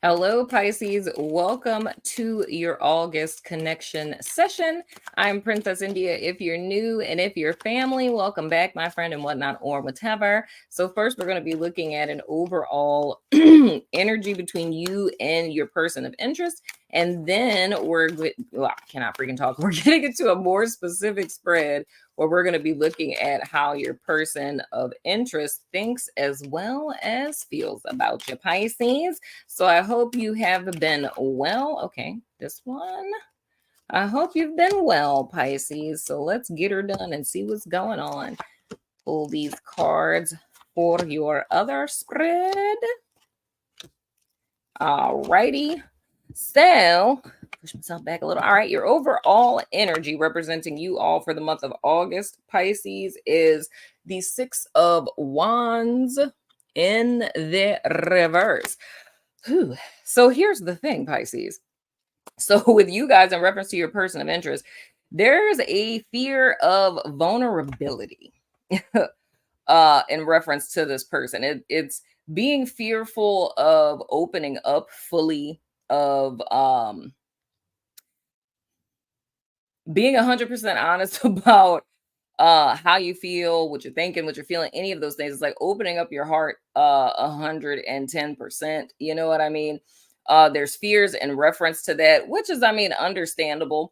Hello, Pisces. Welcome to your August connection session. I'm Princess India. If you're new and if you're family, welcome back, my friend, and whatnot, or whatever. So, first, we're going to be looking at an overall energy between you and your person of interest. And then I cannot freaking talk. We're getting into a more specific spread where we're going to be looking at how your person of interest thinks as well as feels about you, Pisces. So I hope you have been well. Okay, this one. I hope you've been well, Pisces. So let's get her done and see what's going on. Pull these cards for your other spread. All righty. So, push myself back a little. All right, your overall energy representing you all for the month of August, Pisces, is the Six of Wands in the reverse. Whew. So here's the thing, Pisces. So with you guys, in reference to your person of interest, there's a fear of vulnerability in reference to this person. It's being fearful of opening up fully, of being 100% honest about how you feel, what you're thinking, what you're feeling, any of those things. It's like opening up your heart 110%. You know what I mean? There's fears in reference to that, which is, I mean, understandable.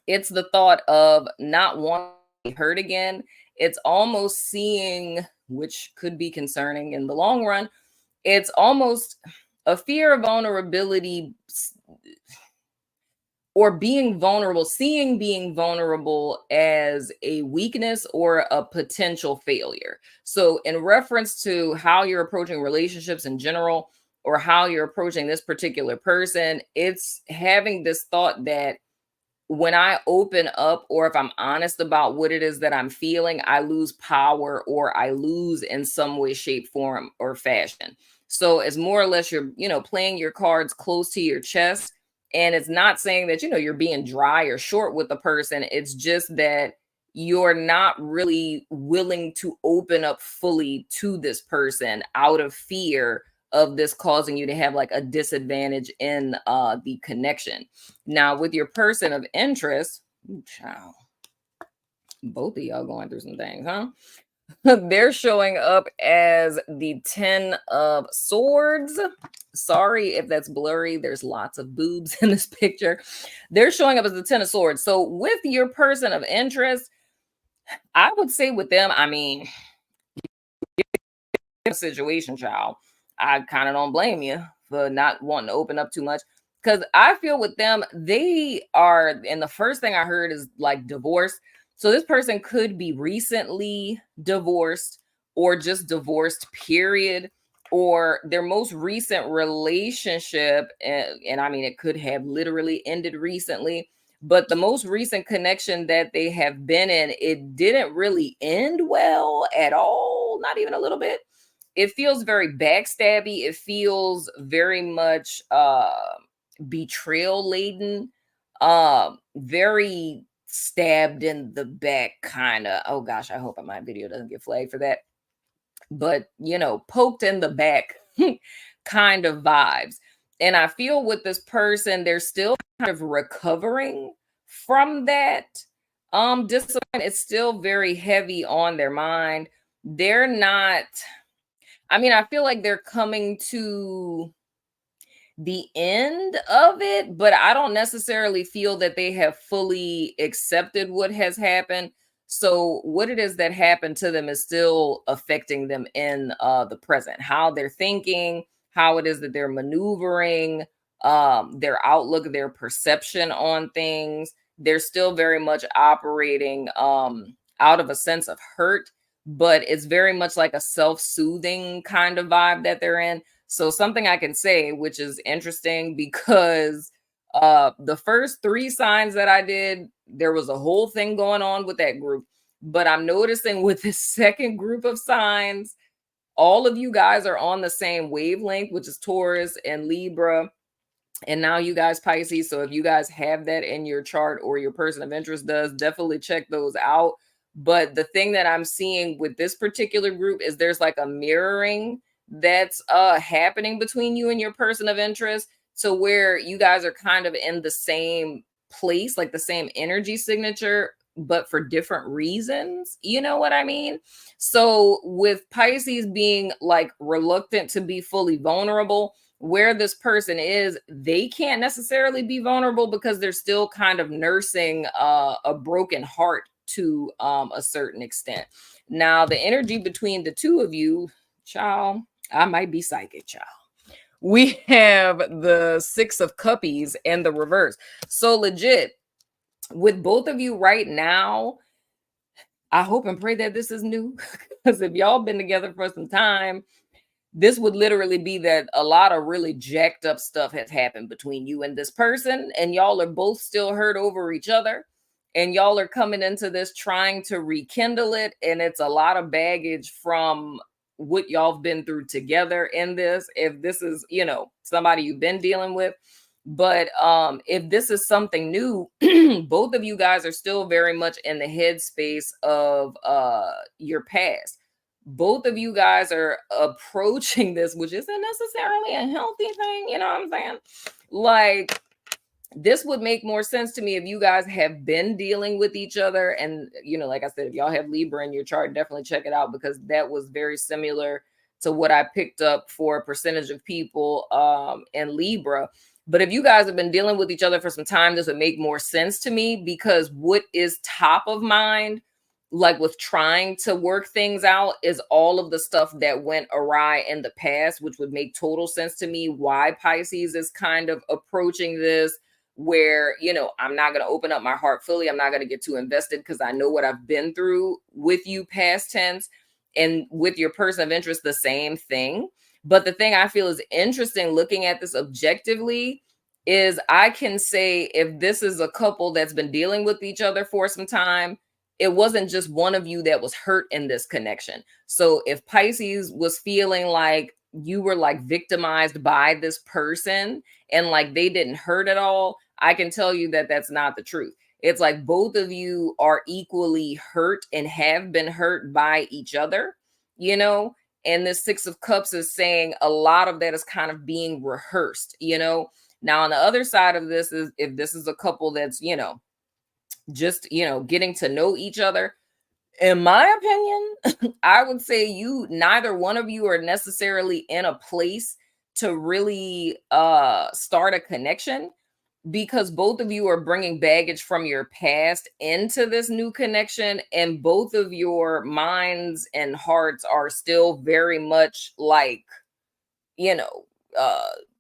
It's the thought of not wanting to be hurt again. It's almost seeing, which could be concerning in the long run. It's almost a fear of vulnerability, or being vulnerable, seeing being vulnerable as a weakness or a potential failure. So, in reference to how you're approaching relationships in general, or how you're approaching this particular person, it's having this thought that when I open up, or if I'm honest about what it is that I'm feeling, I lose power, or I lose in some way, shape, form, or fashion. So it's more or less you're, playing your cards close to your chest. And it's not saying that, you're being dry or short with the person. It's just that you're not really willing to open up fully to this person out of fear of this causing you to have like a disadvantage in the connection. Now, with your person of interest, child, both of y'all going through some things, huh? They're showing up as the 10 of Swords. Sorry if that's blurry. There's lots of boobs in this picture. They're showing up as the 10 of Swords. So with your person of interest, I would say with them, I mean, situation, child. I kind of don't blame you for not wanting to open up too much. Because I feel with them, they are, and the first thing I heard is like divorce. So this person could be recently divorced, or just divorced, period, or their most recent relationship. And I mean, it could have literally ended recently, but the most recent connection that they have been in, it didn't really end well at all, not even a little bit. It feels very backstabby. It feels very much betrayal laden, very stabbed in the back kind of. Oh gosh, I hope my video doesn't get flagged for that. But poked in the back kind of vibes. And I feel with this person, they're still kind of recovering from that discipline. It's still very heavy on their mind. They're not, I mean, I feel like they're coming to the end of it, but I don't necessarily feel that they have fully accepted what has happened. So what it is that happened to them is still affecting them in the present, how they're thinking, how it is that they're maneuvering, their outlook, their perception on things. They're still very much operating out of a sense of hurt, but it's very much like a self-soothing kind of vibe that they're in. So something I can say, which is interesting, because the first 3 signs that I did, there was a whole thing going on with that group. But I'm noticing with this second group of signs, all of you guys are on the same wavelength, which is Taurus and Libra. And now you guys, Pisces. So if you guys have that in your chart, or your person of interest does, definitely check those out. But the thing that I'm seeing with this particular group is there's like a mirroring that's happening between you and your person of interest, to where you guys are kind of in the same place, like the same energy signature, but for different reasons. You know what I mean? So with Pisces being like reluctant to be fully vulnerable, where this person is, they can't necessarily be vulnerable because they're still kind of nursing a broken heart to a certain extent. Now, the energy between the two of you, child, I might be psychic, child. We have the Six of Cuppies and the reverse. So legit, with both of you right now, I hope and pray that this is new. Because if y'all been together for some time, this would literally be that a lot of really jacked up stuff has happened between you and this person, and y'all are both still hurt over each other. And y'all are coming into this trying to rekindle it. And it's a lot of baggage from what y'all have been through together in this. If this is, somebody you've been dealing with. But if this is something new, both of you guys are still very much in the headspace of your past. Both of you guys are approaching this, which isn't necessarily a healthy thing, you know what I'm saying? Like, this would make more sense to me if you guys have been dealing with each other. And, like I said, if y'all have Libra in your chart, definitely check it out, because that was very similar to what I picked up for a percentage of people in Libra. But if you guys have been dealing with each other for some time, this would make more sense to me, because what is top of mind, like with trying to work things out, is all of the stuff that went awry in the past, which would make total sense to me why Pisces is kind of approaching this, where, I'm not going to open up my heart fully. I'm not going to get too invested because I know what I've been through with you, past tense. And with your person of interest, the same thing. But the thing I feel is interesting looking at this objectively is I can say, if this is a couple that's been dealing with each other for some time, it wasn't just one of you that was hurt in this connection. So if Pisces was feeling like you were like victimized by this person and like they didn't hurt at all, I can tell you that that's not the truth. It's like both of you are equally hurt and have been hurt by each other, and this Six of Cups is saying a lot of that is kind of being rehearsed, Now, on the other side of this is, if this is a couple that's, just, getting to know each other, in my opinion, I would say neither one of you are necessarily in a place to really start a connection, because both of you are bringing baggage from your past into this new connection, and both of your minds and hearts are still very much like,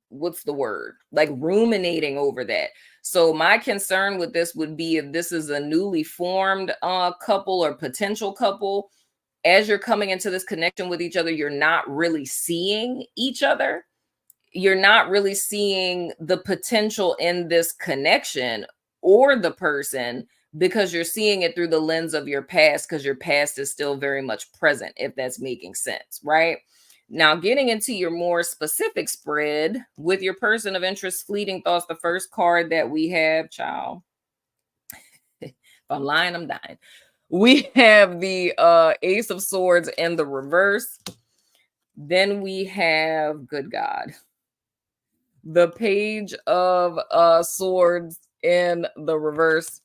what's the word? Like ruminating over that. So my concern with this would be, if this is a newly formed couple or potential couple, as you're coming into this connection with each other, you're not really seeing each other. You're not really seeing the potential in this connection or the person, because you're seeing it through the lens of your past, because your past is still very much present, if that's making sense, right? Now, getting into your more specific spread with your person of interest, fleeting thoughts, the first card that we have, child. If I'm lying, I'm dying. We have the Ace of Swords in the reverse. Then we have, good God, the Page of Swords in the reverse.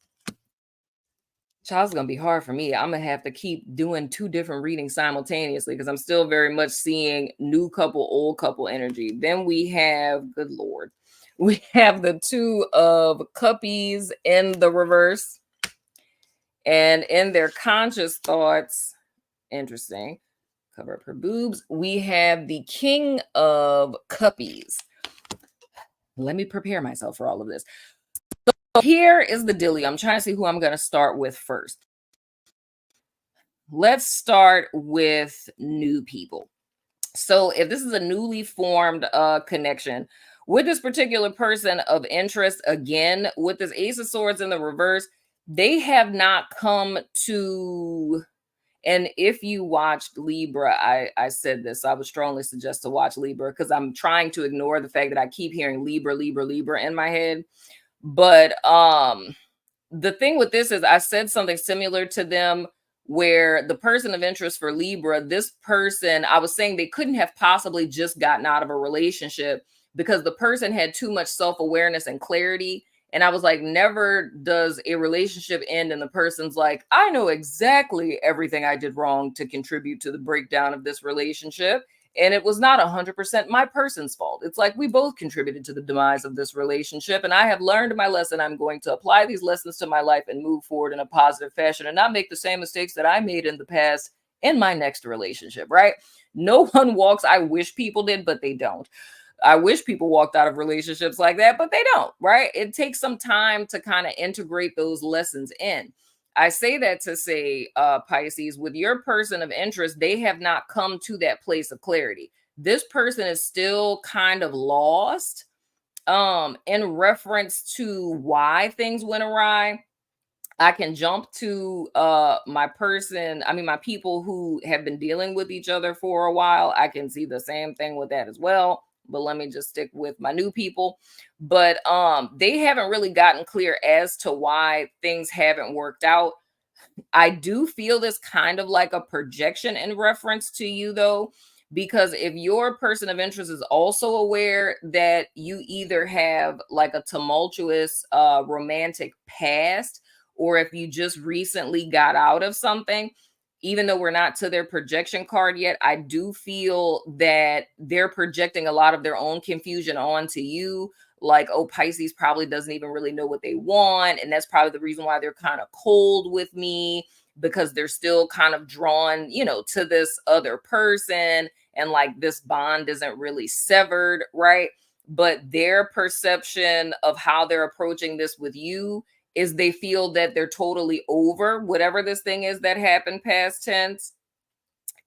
Child's gonna be hard for me. I'm gonna have to keep doing two different readings simultaneously, because I'm still very much seeing new couple, old couple energy. Then we have, good Lord, we have the Two of Cuppies in the reverse. And in their conscious thoughts, interesting, cover up her boobs, we have the King of Cuppies. Let me prepare myself for all of this. So here is the dealio. I'm trying to see who I'm going to start with first. Let's start with new people. So if this is a newly formed connection with this particular person of interest, again, with this Ace of Swords in the reverse, they have not come to... And if you watched Libra, I said this, I would strongly suggest to watch Libra, because I'm trying to ignore the fact that I keep hearing Libra, Libra, Libra in my head. But the thing with this is, I said something similar to them where the person of interest for Libra, this person, I was saying they couldn't have possibly just gotten out of a relationship because the person had too much self-awareness and clarity. And I was like, never does a relationship end and the person's like, I know exactly everything I did wrong to contribute to the breakdown of this relationship. And it was not 100% my person's fault. It's like we both contributed to the demise of this relationship. And I have learned my lesson. I'm going to apply these lessons to my life and move forward in a positive fashion and not make the same mistakes that I made in the past in my next relationship, right? No one walks. I wish people did, but they don't. I wish people walked out of relationships like that, but they don't, right? It takes some time to kind of integrate those lessons in. I say that to say, Pisces, with your person of interest, they have not come to that place of clarity. This person is still kind of lost in reference to why things went awry. I can jump to my person, I mean my people who have been dealing with each other for a while. I can see the same thing with that as well. But let me just stick with my new people. But they haven't really gotten clear as to why things haven't worked out. I do feel this kind of like a projection in reference to you, though, because if your person of interest is also aware that you either have like a tumultuous romantic past, or if you just recently got out of something, even though we're not to their projection card yet, I do feel that they're projecting a lot of their own confusion onto you. Like, oh, Pisces probably doesn't even really know what they want. And that's probably the reason why they're kind of cold with me, because they're still kind of drawn, to this other person. And like this bond isn't really severed, right? But their perception of how they're approaching this with you is they feel that they're totally over whatever this thing is that happened past tense.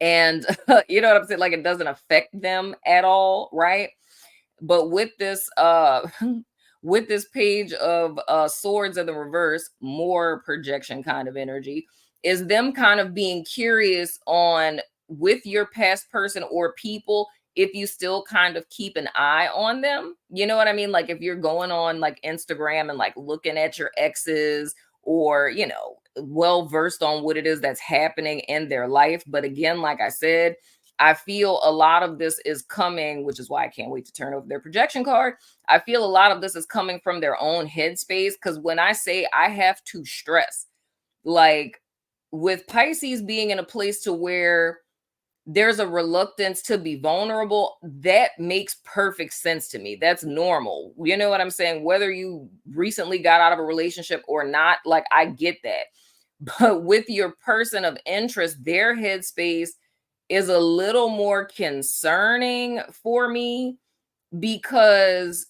And you know what I'm saying? Like it doesn't affect them at all, right? But with this with this page of swords in the reverse, more projection kind of energy, is them kind of being curious on, with your past person or people, if you still kind of keep an eye on them. You know what I mean? Like if you're going on like Instagram and like looking at your exes, or well versed on what it is that's happening in their life. But again, like I said, I feel a lot of this is coming, which is why I can't wait to turn over their projection card. I feel a lot of this is coming from their own headspace. Because when I say I have to stress, like with Pisces being in a place to where there's a reluctance to be vulnerable, that makes perfect sense to me. That's normal. You know what I'm saying? Whether you recently got out of a relationship or not, like I get that. But with your person of interest, their headspace is a little more concerning for me, because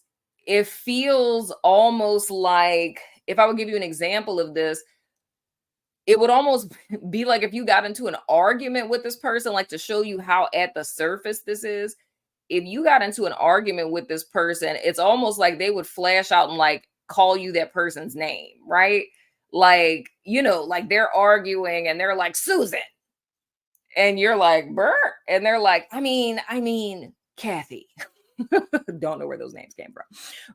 it feels almost like, if I would give you an example of this, it would almost be like if you got into an argument with this person, like to show you how at the surface this is. If you got into an argument with this person, it's almost like they would flash out and like call you that person's name, right? Like, like they're arguing and they're like, Susan. And you're like, Bert. And they're like, I mean, Kathy. Don't know where those names came from.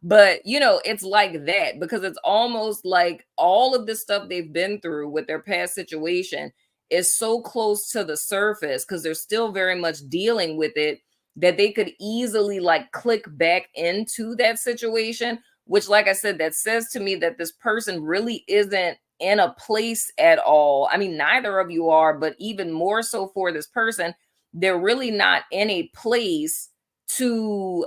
But, it's like that, because it's almost like all of this stuff they've been through with their past situation is so close to the surface, because they're still very much dealing with it, that they could easily like click back into that situation, which, like I said, that says to me that this person really isn't in a place at all. I mean, neither of you are, but even more so for this person, they're really not in a place to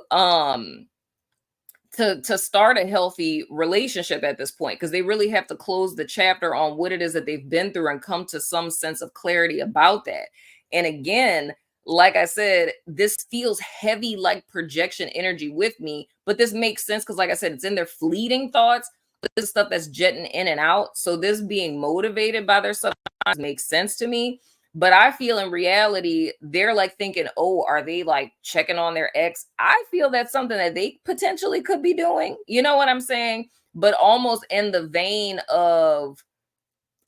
to start a healthy relationship at this point, because they really have to close the chapter on what it is that they've been through and come to some sense of clarity about that. And again, like I said, this feels heavy like projection energy with me, but this makes sense because, like I said, it's in their fleeting thoughts, but this stuff that's jetting in and out. So this being motivated by their subconscious makes sense to me. But I feel in reality, they're like thinking, oh, are they like checking on their ex? I feel that's something that they potentially could be doing. You know what I'm saying? But almost in the vein of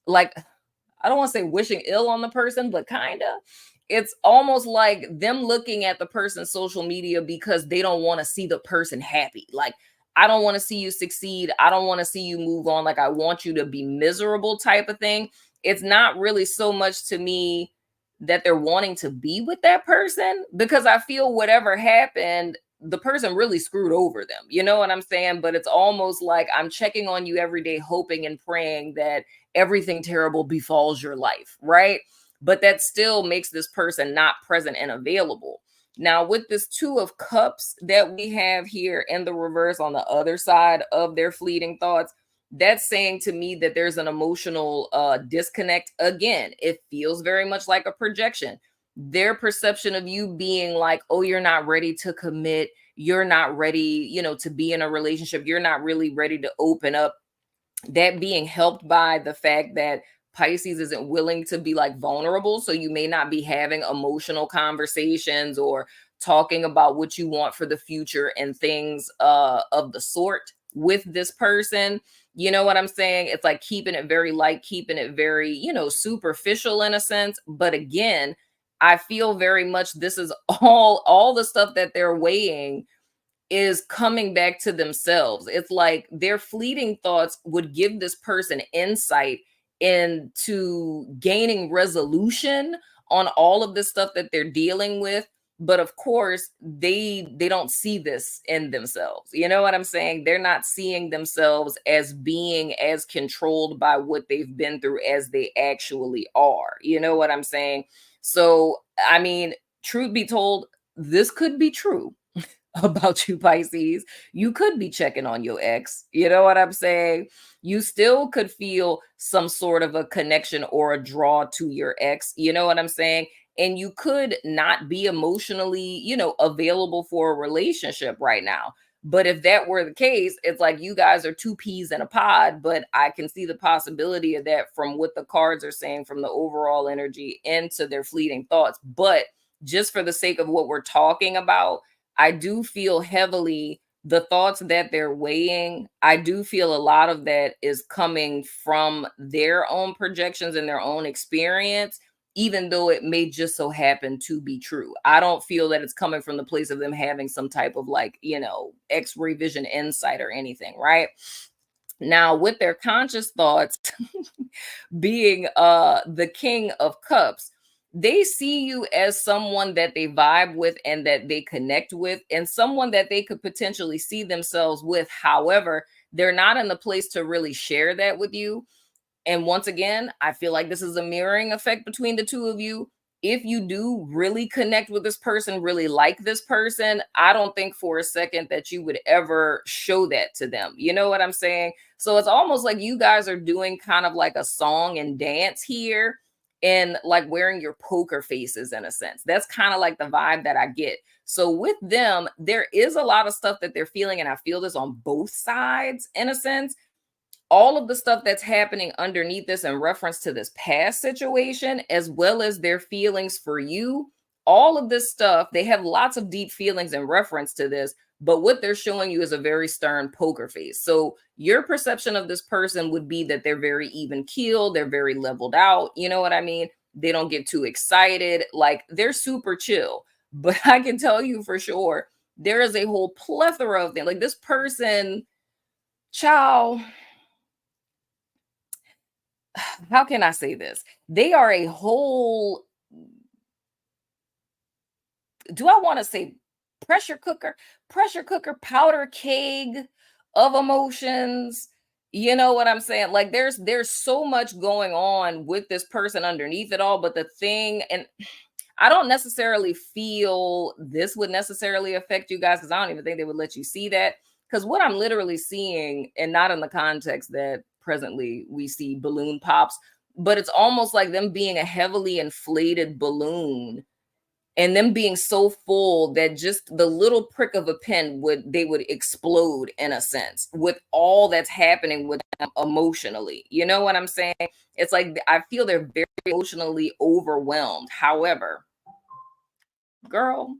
like, I don't want to say wishing ill on the person, but kind of. It's almost like them looking at the person's social media because they don't want to see the person happy. Like, I don't want to see you succeed. I don't want to see you move on. Like, I want you to be miserable type of thing. it's not really so much to me that they're wanting to be with that person, because I feel whatever happened, the person really screwed over them. You know what I'm saying? But it's almost like I'm checking on you every day, hoping and praying that everything terrible befalls your life, right? But that still makes this person not present and available. Now, with this Two of Cups that we have here in the reverse on the other side of their fleeting thoughts, that's saying to me that there's an emotional disconnect. Again, it feels very much like a projection. Their perception of you being like, oh, you're not ready to commit, you're not ready, to be in a relationship, you're not really ready to open up, that being helped by the fact that Pisces isn't willing to be like vulnerable. So you may not be having emotional conversations or talking about what you want for the future and things of the sort with this person. You know what I'm saying? It's like keeping it very light, keeping it very, superficial in a sense. But again, I feel very much this is all the stuff that they're weighing is coming back to themselves. It's like their fleeting thoughts would give this person insight into gaining resolution on all of this stuff that they're dealing with. But of course, they don't see this in themselves. You know what I'm saying? They're not seeing themselves as being as controlled by what they've been through as they actually are. You know what I'm saying? So, I mean, truth be told, this could be true about you, Pisces. You could be checking on your ex. You know what I'm saying? You still could feel some sort of a connection or a draw to your ex. You know what I'm saying? And you could not be emotionally, available for a relationship right now. But if that were the case, it's like you guys are two peas in a pod. But I can see the possibility of that from what the cards are saying, from the overall energy into their fleeting thoughts. But just for the sake of what we're talking about, I do feel heavily the thoughts that they're weighing. I do feel a lot of that is coming from their own projections and their own experience, even though it may just so happen to be true. I don't feel that it's coming from the place of them having some type of like, X-ray vision insight or anything, right? Now, with their conscious thoughts being the King of Cups, they see you as someone that they vibe with and that they connect with, and someone that they could potentially see themselves with. However, they're not in the place to really share that with you. And once again, I feel like this is a mirroring effect between the two of you. If you do really connect with this person, really like this person, I don't think for a second that you would ever show that to them. You know what I'm saying? So it's almost like you guys are doing kind of like a song and dance here, and like wearing your poker faces in a sense. That's kind of like the vibe that I get. So with them, there is a lot of stuff that they're feeling, and I feel this on both sides in a sense. All of the stuff that's happening underneath this in reference to this past situation, as well as their feelings for you, all of this stuff, they have lots of deep feelings in reference to this, but what they're showing you is a very stern poker face. So your perception of this person would be that they're very even keeled, they're very leveled out. You know what I mean? They don't get too excited, like they're super chill. But I can tell you for sure, there is a whole plethora of things. Like this person, child, how can I say this? They are a whole, do I want to say pressure cooker, powder keg of emotions. You know what I'm saying? Like there's so much going on with this person underneath it all. But the thing, and I don't necessarily feel this would necessarily affect you guys, because I don't even think they would let you see that. Because what I'm literally seeing, and not in the context that presently we see balloon pops, but it's almost like them being a heavily inflated balloon and them being so full that just the little prick of a pin would explode in a sense with all that's happening with them emotionally. You know what I'm saying? It's like I feel they're very emotionally overwhelmed. However, girl,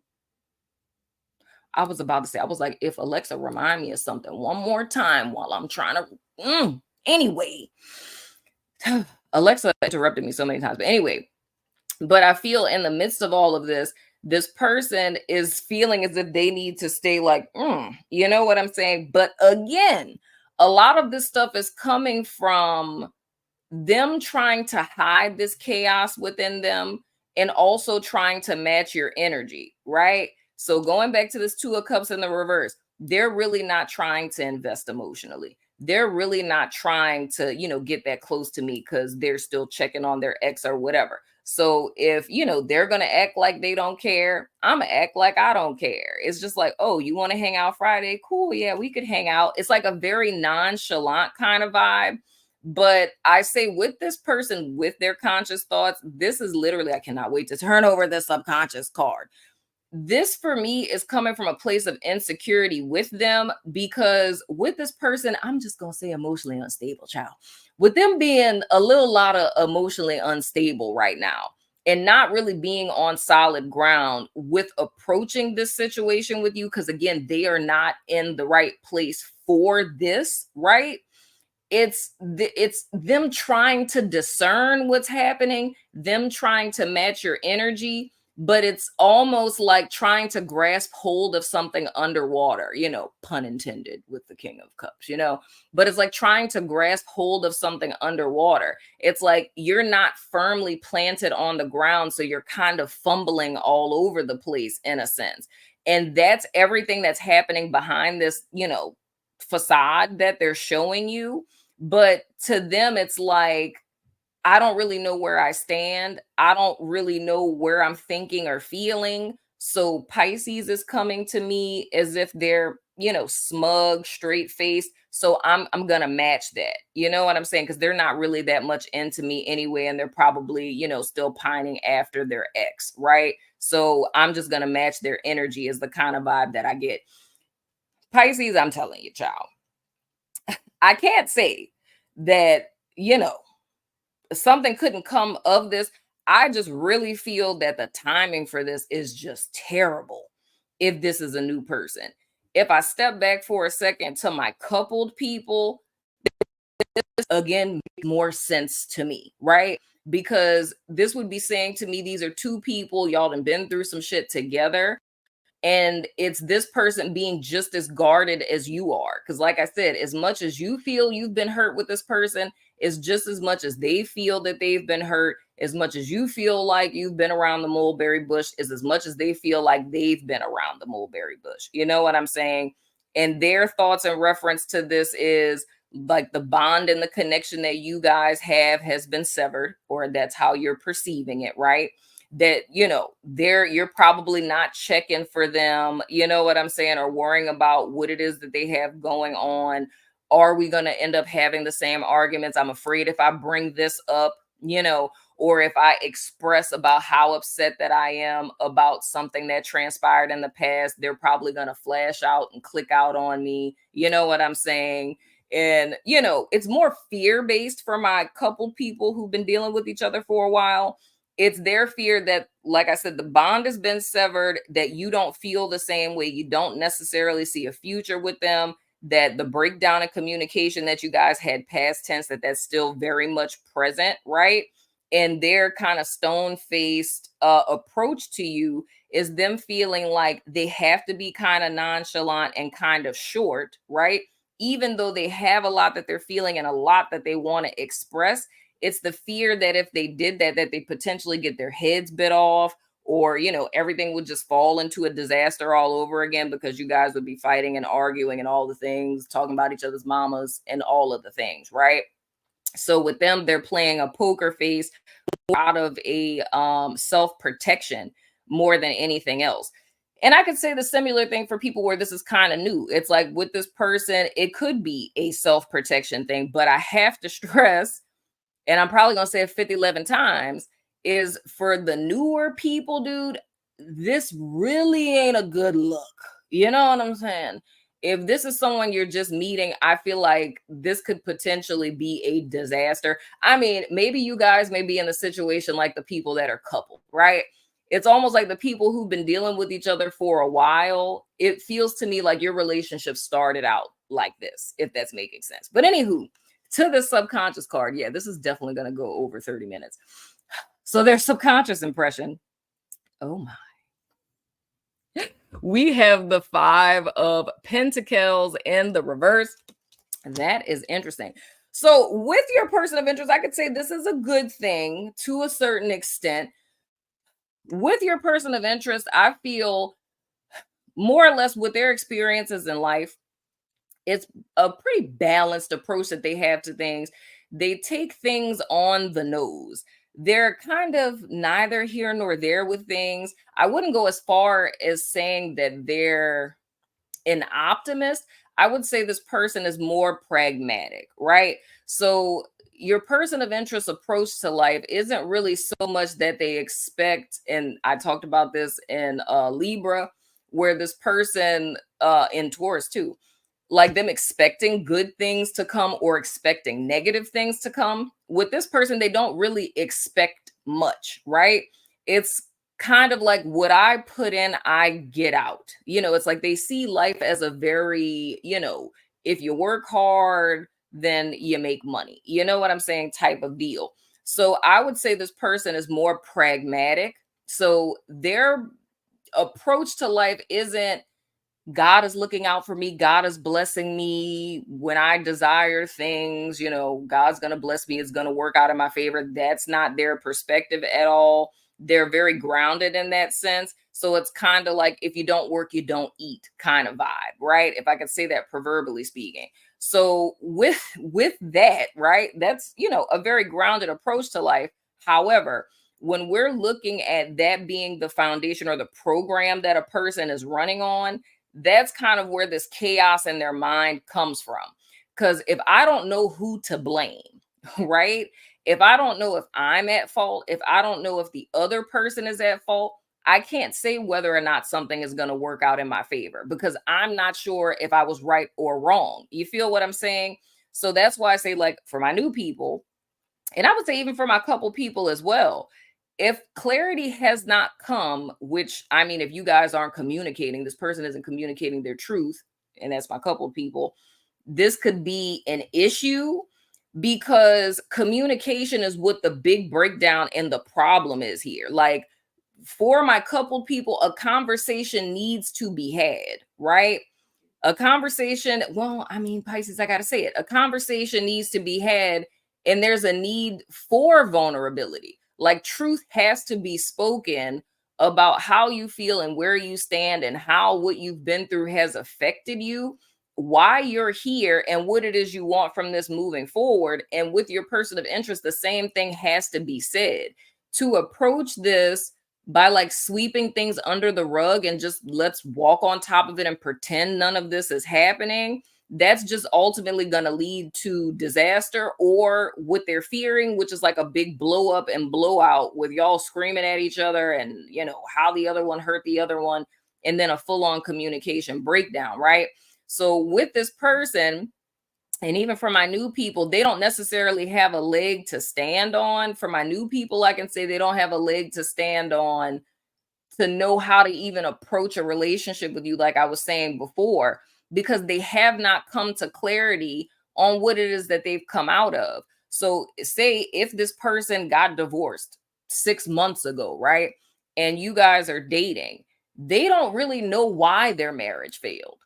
I was about to say, I was like, if Alexa remind me of something one more time while I'm trying to anyway. Alexa interrupted me so many times. But anyway, but I feel in the midst of all of this, this person is feeling as if they need to stay like, you know what I'm saying? But again, a lot of this stuff is coming from them trying to hide this chaos within them and also trying to match your energy, right? So going back to this 2 of Cups in the reverse, they're really not trying to invest emotionally. They're really not trying to, get that close to me because they're still checking on their ex or whatever. So if, they're going to act like they don't care, I'm going to act like I don't care. It's just like, oh, you want to hang out Friday? Cool. Yeah, we could hang out. It's like a very nonchalant kind of vibe. But I say with this person, with their conscious thoughts, this is literally, I cannot wait to turn over the subconscious card. This for me is coming from a place of insecurity with them, because with this person, I'm just going to say emotionally unstable, child. With them being a little lot of emotionally unstable right now and not really being on solid ground with approaching this situation with you, because again, they are not in the right place for this, right? It's them trying to discern what's happening, them trying to match your energy, but it's almost like trying to grasp hold of something underwater, pun intended with the King of Cups, but it's like trying to grasp hold of something underwater. It's like you're not firmly planted on the ground, so you're kind of fumbling all over the place in a sense. And that's everything that's happening behind this, facade that they're showing you. But to them, it's like, I don't really know where I stand. I don't really know where I'm thinking or feeling. So Pisces is coming to me as if they're, smug, straight faced. So I'm gonna match that. You know what I'm saying? Because they're not really that much into me anyway, and they're probably, still pining after their ex, right? So I'm just gonna match their energy is the kind of vibe that I get. Pisces, I'm telling you, child. I can't say that, something couldn't come of this. I just really feel that the timing for this is just terrible if this is a new person. If I step back for a second to my coupled people, again, makes more sense to me, right? Because this would be saying to me, these are two people, y'all done been through some shit together. And it's this person being just as guarded as you are. Because, like I said, as much as you feel you've been hurt with this person, is just as much as they feel that they've been hurt, as much as you feel like you've been around the mulberry bush, is as much as they feel like they've been around the mulberry bush. You know what I'm saying? And their thoughts in reference to this is like the bond and the connection that you guys have has been severed, or that's how you're perceiving it, right? That you're probably not checking for them, you know what I'm saying, or worrying about what it is that they have going on. Are we going to end up having the same arguments? I'm afraid if I bring this up, or if I express about how upset that I am about something that transpired in the past, they're probably going to flash out and click out on me, you know what I'm saying? And it's more fear based for my couple people who've been dealing with each other for a while. It's their fear that, like I said, the bond has been severed, that you don't feel the same way. You don't necessarily see a future with them, that the breakdown in communication that you guys had past tense, that's still very much present, right? And their kind of stone-faced approach to you is them feeling like they have to be kind of nonchalant and kind of short, right? Even though they have a lot that they're feeling and a lot that they want to express, it's the fear that if they did that they potentially get their heads bit off, or, everything would just fall into a disaster all over again, because you guys would be fighting and arguing and all the things, talking about each other's mamas and all of the things, right? So with them, they're playing a poker face out of a self-protection more than anything else. And I could say the similar thing for people where this is kind of new. It's like with this person, it could be a self-protection thing, but I have to stress, and I'm probably going to say it 50, 11 times, is for the newer people, dude, this really ain't a good look. You know what I'm saying? If this is someone you're just meeting, I feel like this could potentially be a disaster. I mean, maybe you guys may be in a situation like the people that are coupled, right? It's almost like the people who've been dealing with each other for a while. It feels to me like your relationship started out like this, if that's making sense. But anywho, to the subconscious card, yeah, this is definitely going to go over 30 minutes. So their subconscious impression. Oh my. We have the 5 of Pentacles in the reverse. That is interesting. So with your person of interest, I could say this is a good thing to a certain extent. With your person of interest, I feel more or less with their experiences in life, it's a pretty balanced approach that they have to things. They take things on the nose. They're kind of neither here nor there with things. I wouldn't go as far as saying that they're an optimist. I would say this person is more pragmatic, right? So your person of interest approach to life isn't really so much that they expect, and I talked about this in Libra, where this person in Taurus too, like them expecting good things to come or expecting negative things to come. With this person, they don't really expect much, right? It's kind of like what I put in, I get out. It's like they see life as a very, if you work hard, then you make money. You know what I'm saying? Type of deal. So I would say this person is more pragmatic. So their approach to life isn't God is looking out for me. God is blessing me when I desire things. God's going to bless me. It's going to work out in my favor. That's not their perspective at all. They're very grounded in that sense. So it's kind of like if you don't work, you don't eat kind of vibe, right? If I could say that proverbially speaking. So with that, right? That's, a very grounded approach to life. However, when we're looking at that being the foundation or the program that a person is running on, that's kind of where this chaos in their mind comes from. Because if I don't know who to blame, right? If I don't know if I'm at fault, if I don't know if the other person is at fault, I can't say whether or not something is going to work out in my favor because I'm not sure if I was right or wrong. You feel what I'm saying? So that's why I say, like, for my new people, and I would say even for my couple people as well, if clarity has not come, which I mean, if you guys aren't communicating, this person isn't communicating their truth, and that's my couple people, this could be an issue because communication is what the big breakdown and the problem is here. Like for my couple people, a conversation needs to be had, right? A conversation, well, I mean, Pisces, I got to say it. A conversation needs to be had, and there's a need for vulnerability. Like truth has to be spoken about how you feel and where you stand and how what you've been through has affected you, why you're here, and what it is you want from this moving forward. And with your person of interest, the same thing has to be said. To approach this by like sweeping things under the rug and just let's walk on top of it and pretend none of this is happening, that's just ultimately going to lead to disaster or what they're fearing, which is like a big blow up and blowout with y'all screaming at each other and how the other one hurt the other one, and then a full-on communication breakdown, right? So with this person, and even for my new people, they don't necessarily have a leg to stand on. For my new people, I can say they don't have a leg to stand on to know how to even approach a relationship with you, like I was saying before, because they have not come to clarity on what it is that they've come out of. So, say if this person got divorced 6 months ago, right? And you guys are dating, they don't really know why their marriage failed.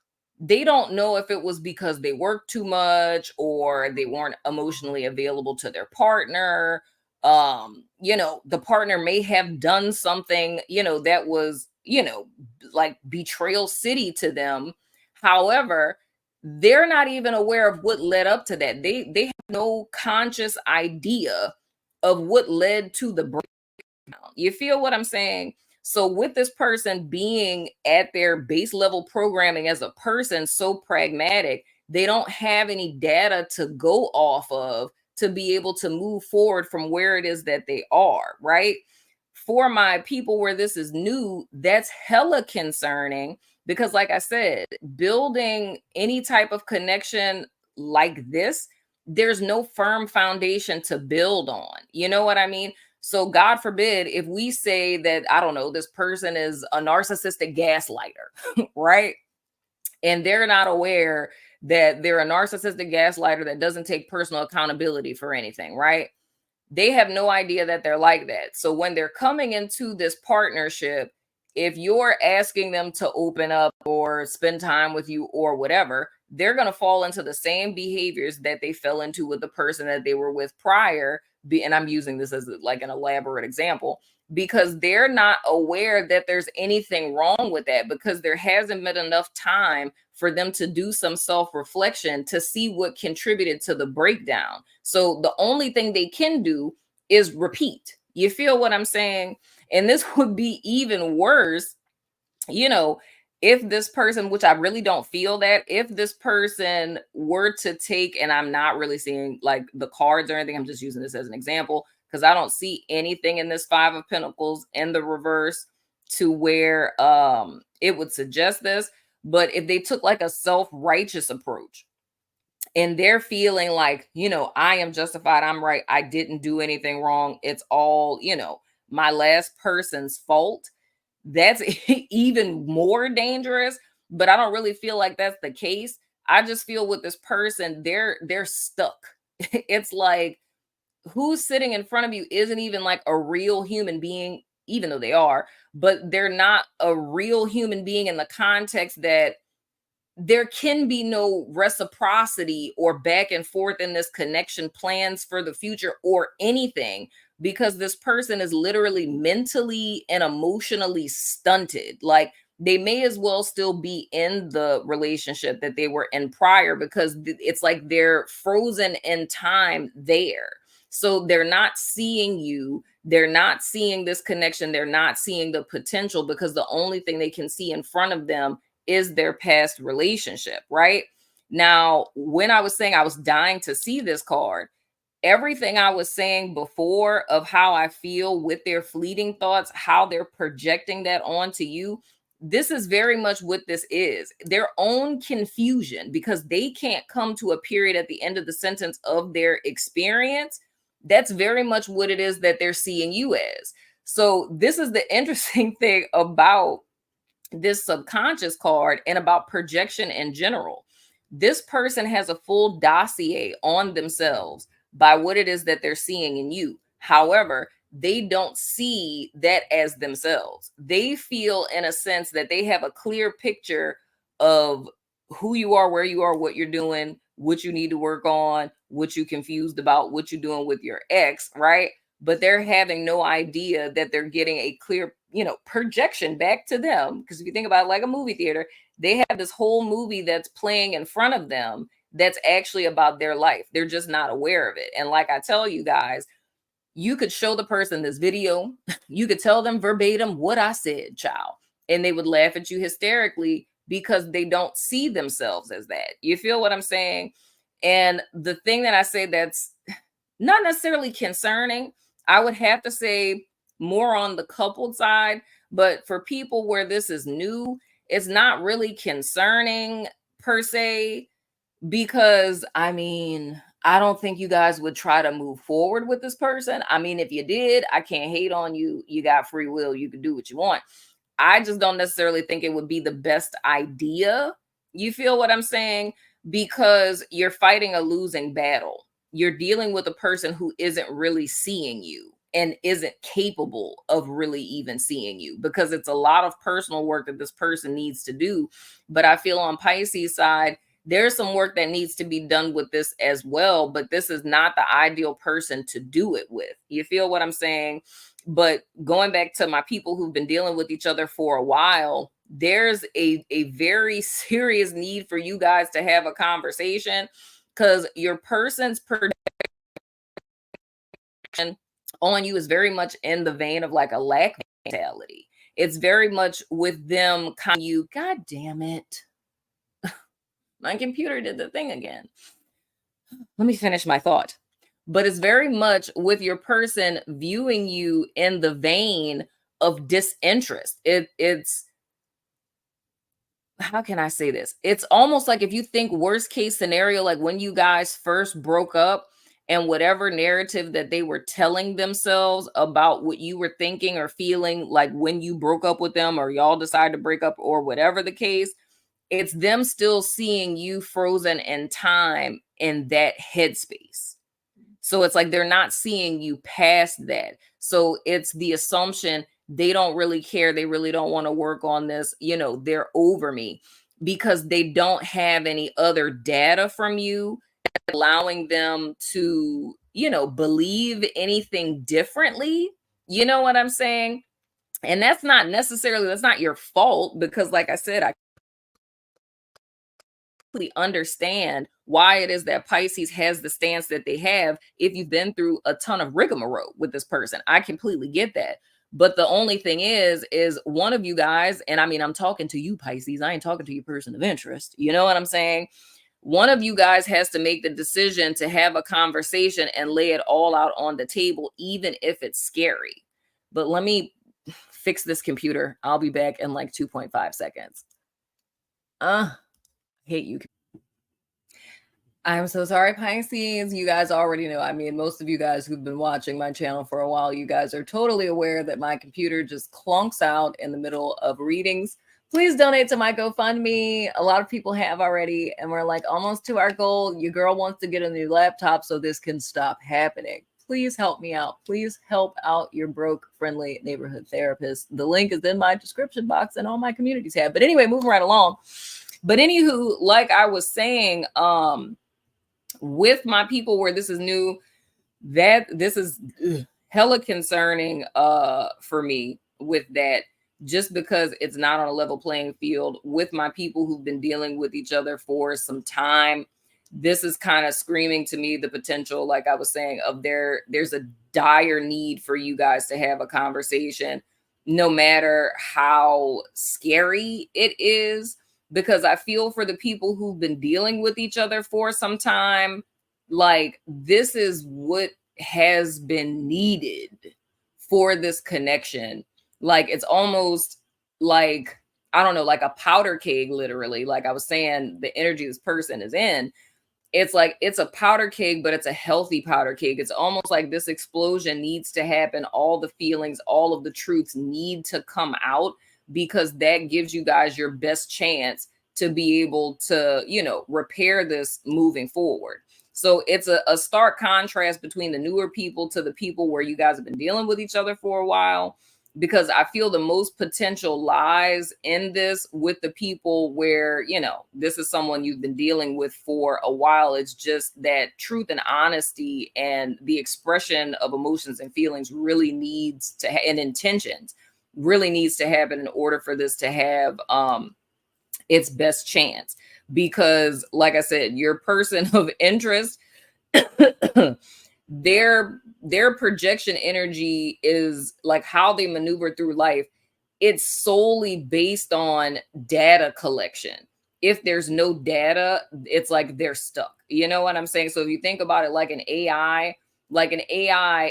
They don't know if it was because they worked too much or they weren't emotionally available to their partner. The partner may have done something, that was, like betrayal city to them. However, they're not even aware of what led up to that. They have no conscious idea of what led to the breakdown. You feel what I'm saying? So with this person being at their base level programming as a person so pragmatic, they don't have any data to go off of to be able to move forward from where it is that they are, right? For my people where this is new, that's hella concerning because, like I said, building any type of connection like this, there's no firm foundation to build on. You know what I mean? So, God forbid, if we say that, I don't know, this person is a narcissistic gaslighter, right? And they're not aware that they're a narcissistic gaslighter that doesn't take personal accountability for anything, right? They have no idea that they're like that. So when they're coming into this partnership, if you're asking them to open up or spend time with you or whatever, they're going to fall into the same behaviors that they fell into with the person that they were with prior. And I'm using this as like an elaborate example because they're not aware that there's anything wrong with that, because there hasn't been enough time for them to do some self-reflection to see what contributed to the breakdown. So the only thing they can do is repeat. You feel what I'm saying? And this would be even worse, you know, if this person, which I really don't feel that, if this person were to take, and I'm not really seeing like the cards or anything, I'm just using this as an example because I don't see anything in this Five of Pentacles in the reverse to where it would suggest this. But if they took like a self-righteous approach, and they're feeling like, I am justified, I'm right, I didn't do anything wrong, it's all, my last person's fault, that's even more dangerous. But I don't really feel like that's the case. I just feel with this person, they're stuck. It's like who's sitting in front of you isn't even like a real human being, even though they are, but they're not a real human being in the context that there can be no reciprocity or back and forth in this connection, plans for the future or anything, because this person is literally mentally and emotionally stunted. Like they may as well still be in the relationship that they were in prior, because it's like they're frozen in time there. So they're not seeing you. They're not seeing this connection. They're not seeing the potential, because the only thing they can see in front of them is their past relationship, right? Now, when I was saying I was dying to see this card, everything I was saying before of how I feel with their fleeting thoughts, how they're projecting that onto you, this is very much what this is. Their own confusion, because they can't come to a period at the end of the sentence of their experience. That's very much what it is that they're seeing you as. So this is the interesting thing about this subconscious card and about projection in general. This person has a full dossier on themselves by what it is that they're seeing in you. However, they don't see that as themselves. They feel, in a sense, that they have a clear picture of who you are, where you are, what you're doing, what you need to work on, what you're confused about, what you're doing with your ex, right? But they're having no idea that they're getting a clear, projection back to them. Because if you think about it like a movie theater, they have this whole movie that's playing in front of them that's actually about their life. They're just not aware of it. And like I tell you guys, you could show the person this video, you could tell them verbatim what I said, child, and they would laugh at you hysterically because they don't see themselves as that. You feel what I'm saying? And the thing that I say that's not necessarily concerning, I would have to say more on the coupled side, but for people where this is new, it's not really concerning per se, because I don't think you guys would try to move forward with this person. I mean, if you did, I can't hate on you. You got free will. You can do what you want. I just don't necessarily think it would be the best idea. You feel what I'm saying? Because you're fighting a losing battle. You're dealing with a person who isn't really seeing you and isn't capable of really even seeing you, because it's a lot of personal work that this person needs to do. But I feel on Pisces side, there's some work that needs to be done with this as well, but this is not the ideal person to do it with. You feel what I'm saying? But going back to my people who've been dealing with each other for a while, there's a very serious need for you guys to have a conversation, because your person's projection on you is very much in the vein of like a lack mentality. It's very much with them kind of you, God damn it. My computer did the thing again. Let me finish my thought. But it's very much with your person viewing you in the vein of disinterest. It's how can I say this? It's almost like, if you think worst case scenario, like when you guys first broke up, and whatever narrative that they were telling themselves about what you were thinking or feeling like when you broke up with them, or y'all decided to break up, or whatever the case, it's them still seeing you frozen in time in that headspace. So it's like they're not seeing you past that. So it's the assumption They don't really care. They really don't want to work on this. They're over me because they don't have any other data from you allowing them to, believe anything differently. You know what I'm saying? And that's not your fault because, like I said, I completely understand why it is that Pisces has the stance that they have if you've been through a ton of rigmarole with this person. I completely get that. But the only thing is one of you guys, and I mean, I'm talking to you, Pisces. I ain't talking to your person of interest. You know what I'm saying? One of you guys has to make the decision to have a conversation and lay it all out on the table, even if it's scary. But let me fix this computer. I'll be back in like 2.5 seconds. I hate you. I'm so sorry, Pisces. You guys already know. I mean, most of you guys who've been watching my channel for a while, you guys are totally aware that my computer just clunks out in the middle of readings. Please donate to my GoFundMe. A lot of people have already, and we're like almost to our goal. Your girl wants to get a new laptop so this can stop happening. Please help me out. Please help out your broke friendly neighborhood therapist. The link is in my description box and all my communities have. But anyway, moving right along. But anywho, like I was saying, with my people where this is new, that this is hella concerning for me with that, just because it's not on a level playing field with my people who've been dealing with each other for some time. This is kind of screaming to me the potential, like I was saying, of there's a dire need for you guys to have a conversation, no matter how scary it is, because I feel for the people who've been dealing with each other for some time, like this is what has been needed for this connection. Like it's almost like, I don't know, like a powder keg, literally. Like I was saying, the energy this person is in, it's like it's a powder keg, but it's a healthy powder keg. It's almost like this explosion needs to happen. All the feelings, all of the truths need to come out, because that gives you guys your best chance to be able to, repair this moving forward. So it's a stark contrast between the newer people to the people where you guys have been dealing with each other for a while, because I feel the most potential lies in this with the people where, this is someone you've been dealing with for a while. It's just that truth and honesty and the expression of emotions and feelings really needs to, and intentions really needs to happen in order for this to have its best chance. Because like I said, your person of interest, their projection energy is like how they maneuver through life. It's solely based on data collection. If there's no data, it's like they're stuck. You know what I'm saying? So if you think about it like an AI,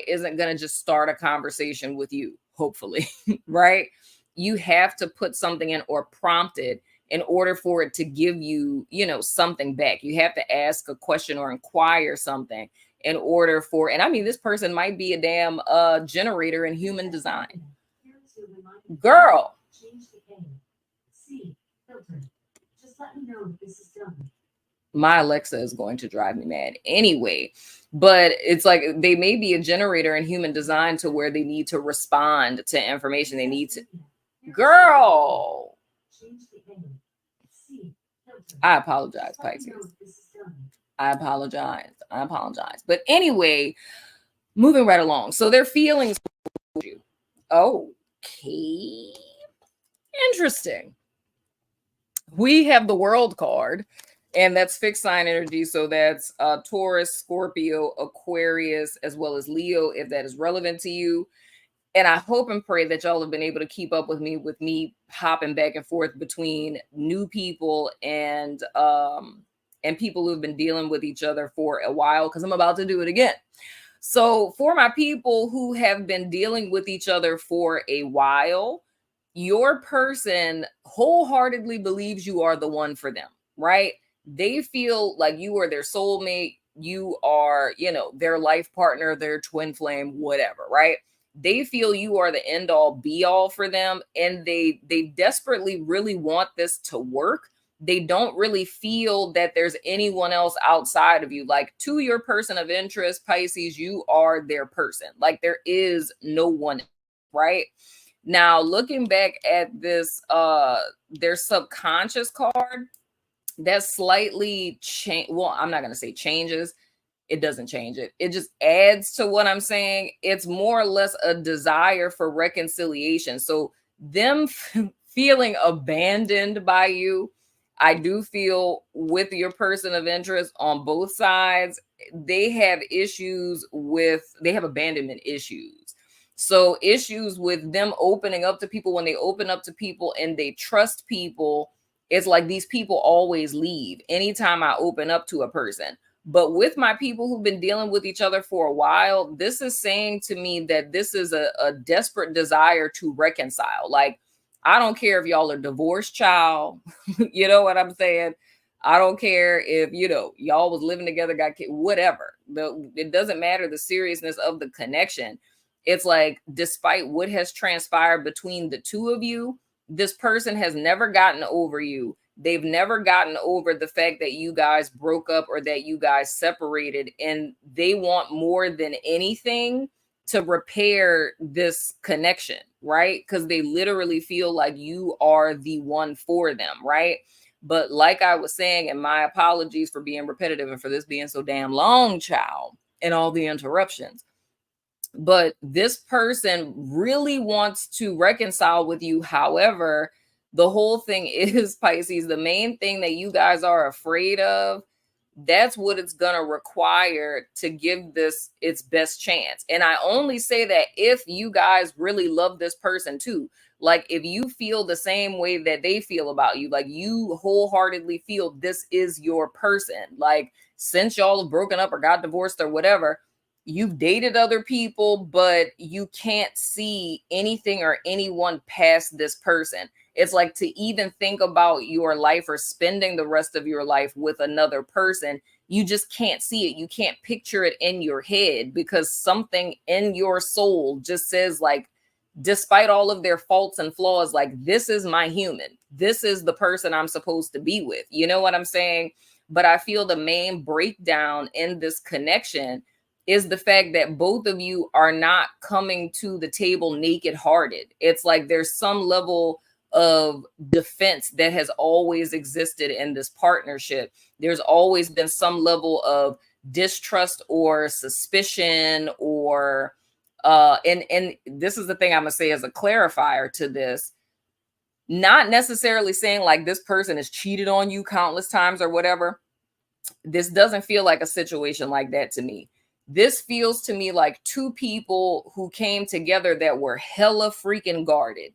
isn't going to just start a conversation with you, hopefully, right? You have to put something in or prompt it in order for it to give you, something back. You have to ask a question or inquire something in order for, and I mean, this person might be a damn generator in human design. Girl. Just let me know if this is done. My Alexa is going to drive me mad anyway. But it's like they may be a generator in human design to where they need to respond to information. They need to, girl. I apologize, Pisces. I apologize. But anyway, moving right along. So their feelings. Okay. Interesting. We have the World card, and that's fixed sign energy. So that's Taurus, Scorpio, Aquarius, as well as Leo, if that is relevant to you. And I hope and pray that y'all have been able to keep up with me hopping back and forth between new people and people who've been dealing with each other for a while, because I'm about to do it again. So for my people who have been dealing with each other for a while, your person wholeheartedly believes you are the one for them, right? They feel like you are their soulmate. You are, their life partner, their twin flame, whatever, right? They feel you are the end all be all for them. And they desperately really want this to work. They don't really feel that there's anyone else outside of you. Like, to your person of interest, Pisces, you are their person. Like, there is no one, right? Now, looking back at this, their subconscious card, that slightly change. Well, I'm not going to say changes. It doesn't change it. It just adds to what I'm saying. It's more or less a desire for reconciliation. So them feeling abandoned by you, I do feel with your person of interest on both sides, they have abandonment issues. So issues with them opening up to people. When they open up to people and they trust people, it's like these people always leave anytime I open up to a person. But with my people who've been dealing with each other for a while, this is saying to me that this is a desperate desire to reconcile. Like, I don't care if y'all are divorced, child. You know what I'm saying? I don't care if, y'all was living together, got kids, whatever. It doesn't matter the seriousness of the connection. It's like, despite what has transpired between the two of you, this person has never gotten over you. They've never gotten over the fact that you guys broke up or that you guys separated, and they want more than anything to repair this connection, right? Because they literally feel like you are the one for them, right? But like I was saying, and my apologies for being repetitive and for this being so damn long, child, and all the interruptions. But this person really wants to reconcile with you. However, the whole thing is, Pisces, the main thing that you guys are afraid of, that's what it's going to require to give this its best chance. And I only say that if you guys really love this person too. Like, if you feel the same way that they feel about you, like you wholeheartedly feel this is your person, like since y'all have broken up or got divorced or whatever, you've dated other people, but you can't see anything or anyone past this person. It's like, to even think about your life or spending the rest of your life with another person, you just can't see it. You can't picture it in your head because something in your soul just says, like, despite all of their faults and flaws, like, this is my human. This is the person I'm supposed to be with. You know what I'm saying? But I feel the main breakdown in this connection is the fact that both of you are not coming to the table naked hearted. It's like there's some level of defense that has always existed in this partnership. There's always been some level of distrust or suspicion, or and this is the thing I'm gonna say as a clarifier to this. Not necessarily saying like this person has cheated on you countless times or whatever. This doesn't feel like a situation like that to me. This feels to me like two people who came together that were hella freaking guarded.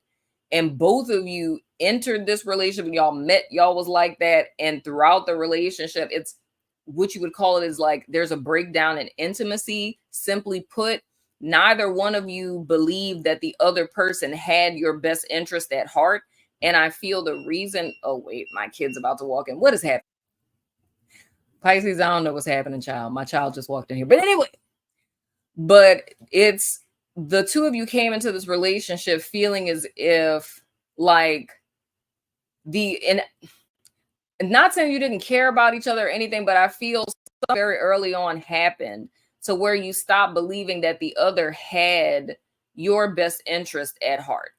And both of you entered this relationship, y'all met, y'all was like that. And throughout the relationship, it's what you would call it is like there's a breakdown in intimacy. Simply put, neither one of you believed that the other person had your best interest at heart. And I feel the reason, oh wait, my kid's about to walk in. What is happening? Pisces, I don't know what's happening, child. My child just walked in here. But anyway, but it's the two of you came into this relationship feeling as if like and not saying you didn't care about each other or anything, but I feel very early on happened to where you stopped believing that the other had your best interest at heart.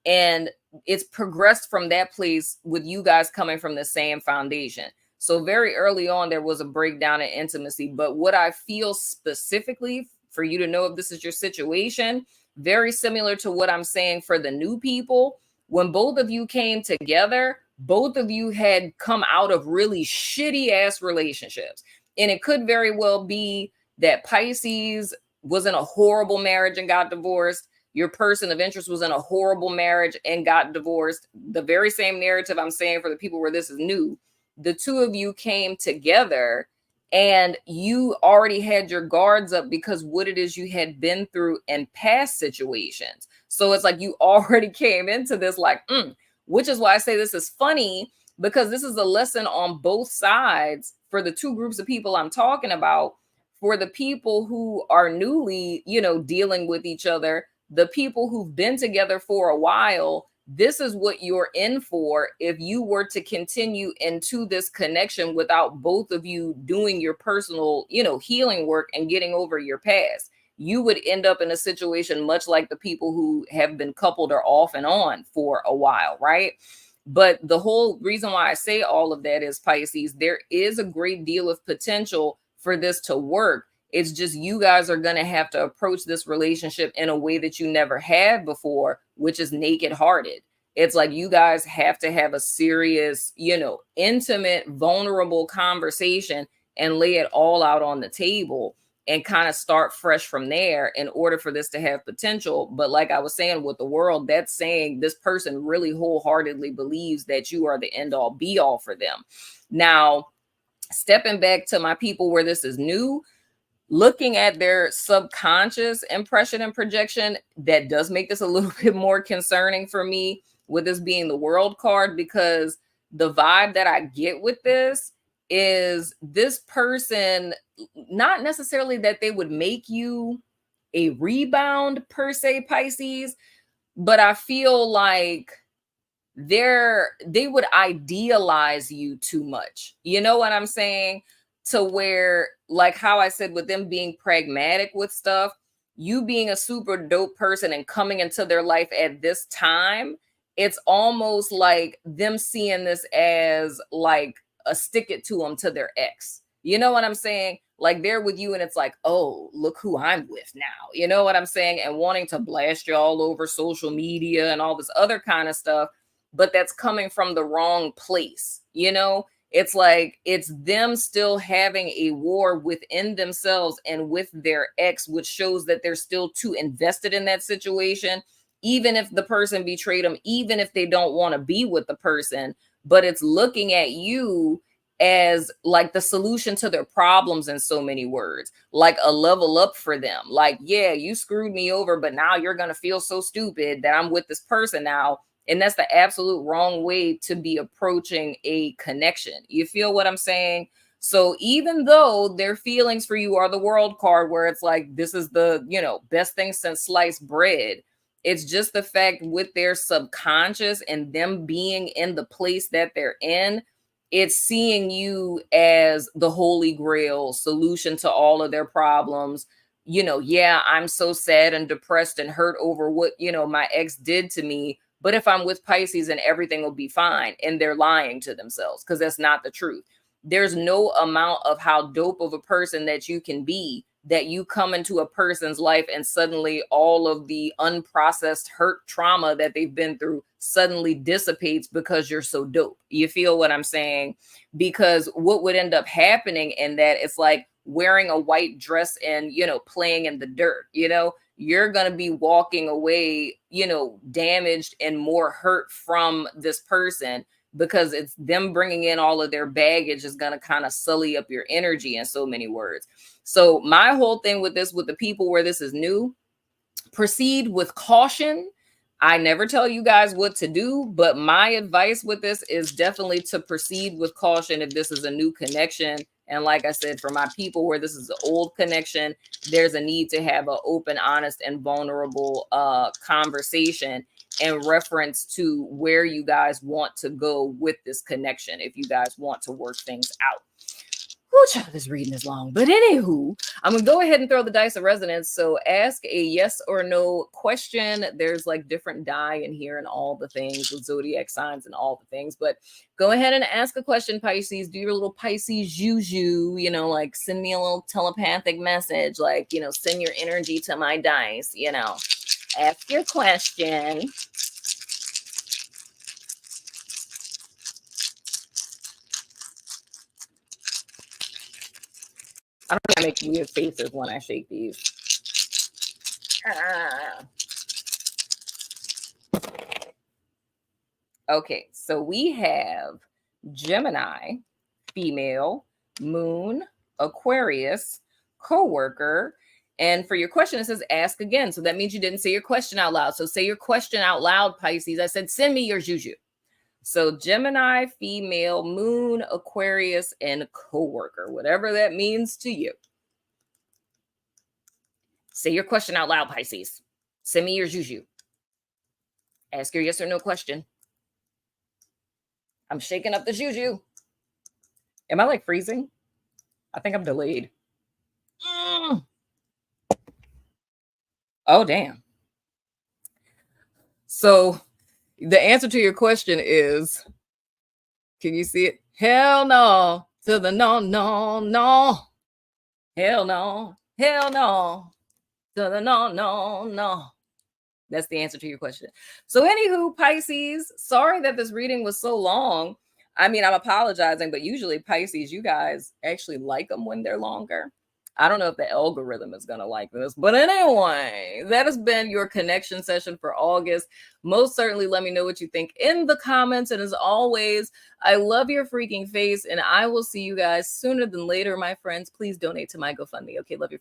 And it's progressed from that place with you guys coming from the same foundation. So very early on, there was a breakdown in intimacy. But what I feel specifically for you to know if this is your situation, very similar to what I'm saying for the new people, when both of you came together, both of you had come out of really shitty ass relationships. And it could very well be that Pisces was in a horrible marriage and got divorced. Your person of interest was in a horrible marriage and got divorced. The very same narrative I'm saying for the people where this is new. The two of you came together and you already had your guards up because what it is you had been through in past situations. So it's like you already came into this like, which is why I say this is funny, because this is a lesson on both sides for the two groups of people I'm talking about. For the people who are newly, dealing with each other, the people who've been together for a while, this is what you're in for if you were to continue into this connection without both of you doing your personal, healing work and getting over your past. you would end up in a situation much like the people who have been coupled or off and on for a while, right? But the whole reason why I say all of that is, Pisces, there is a great deal of potential for this to work. It's just you guys are going to have to approach this relationship in a way that you never had before, which is naked hearted. It's like you guys have to have a serious, intimate, vulnerable conversation and lay it all out on the table and kind of start fresh from there in order for this to have potential. But like I was saying with the world, that's saying this person really wholeheartedly believes that you are the end all be all for them. Now, stepping back to my people where this is new, looking at their subconscious impression and projection, that does make this a little bit more concerning for me with this being the world card, because the vibe that I get with this is this person, not necessarily that they would make you a rebound per se, Pisces, but I feel like they would idealize you too much. You know what I'm saying? To where, like how I said with them being pragmatic with stuff, you being a super dope person and coming into their life at this time, it's almost like them seeing this as like a stick it to them to their ex. You know what I'm saying? Like they're with you and it's like, oh, look who I'm with now. You know what I'm saying? And wanting to blast you all over social media and all this other kind of stuff, but that's coming from the wrong place. It's like it's them still having a war within themselves and with their ex, which shows that they're still too invested in that situation, even if the person betrayed them, even if they don't want to be with the person. But it's looking at you as like the solution to their problems in so many words, like a level up for them. Like, yeah, you screwed me over, but now you're going to feel so stupid that I'm with this person now. And that's the absolute wrong way to be approaching a connection. You feel what I'm saying? So even though their feelings for you are the world card, where it's like, this is the, best thing since sliced bread. It's just the fact with their subconscious and them being in the place that they're in, it's seeing you as the holy grail solution to all of their problems. Yeah, I'm so sad and depressed and hurt over what, my ex did to me. But if I'm with Pisces, and everything will be fine, and they're lying to themselves, because that's not the truth. There's no amount of how dope of a person that you can be that you come into a person's life and suddenly all of the unprocessed hurt trauma that they've been through suddenly dissipates because you're so dope. You feel what I'm saying? Because what would end up happening in that, it's like wearing a white dress and, playing in the dirt, you're going to be walking away, damaged and more hurt from this person, because it's them bringing in all of their baggage is going to kind of sully up your energy in so many words. So my whole thing with this, with the people where this is new, proceed with caution. I never tell you guys what to do, but my advice with this is definitely to proceed with caution if this is a new connection. And like I said, for my people where this is an old connection, there's a need to have an open, honest, and vulnerable conversation in reference to where you guys want to go with this connection, if you guys want to work things out. Oh, child, this reading is long. But anywho, I'm going to go ahead and throw the dice of resonance. So ask a yes or no question. There's like different die in here and all the things with zodiac signs and all the things. But go ahead and ask a question, Pisces. Do your little Pisces juju, like send me a little telepathic message. Like, send your energy to my dice, Ask your question. I don't know, I make weird faces when I shake these. Okay, so we have Gemini, female, moon, Aquarius, coworker. And for your question, it says ask again. So that means you didn't say your question out loud. So say your question out loud, Pisces. I said, send me your juju. So Gemini, female, moon, Aquarius, and coworker, whatever that means to you. Say your question out loud, Pisces. Send me your juju. Ask your yes or no question. I'm shaking up the juju. Am I like freezing? I think I'm delayed. Oh, damn. So the answer to your question is, can you see it? Hell no to the no, no, no. Hell no. Hell no to the no, no, no. That's the answer to your question. So, anywho, Pisces, sorry that this reading was so long. I mean, I'm apologizing, but usually Pisces, you guys actually like them when they're longer. I don't know if the algorithm is going to like this, but anyway, that has been your connection session for August. Most certainly let me know what you think in the comments. And as always, I love your freaking face, and I will see you guys sooner than later, my friends. Please donate to my GoFundMe. Okay, love you.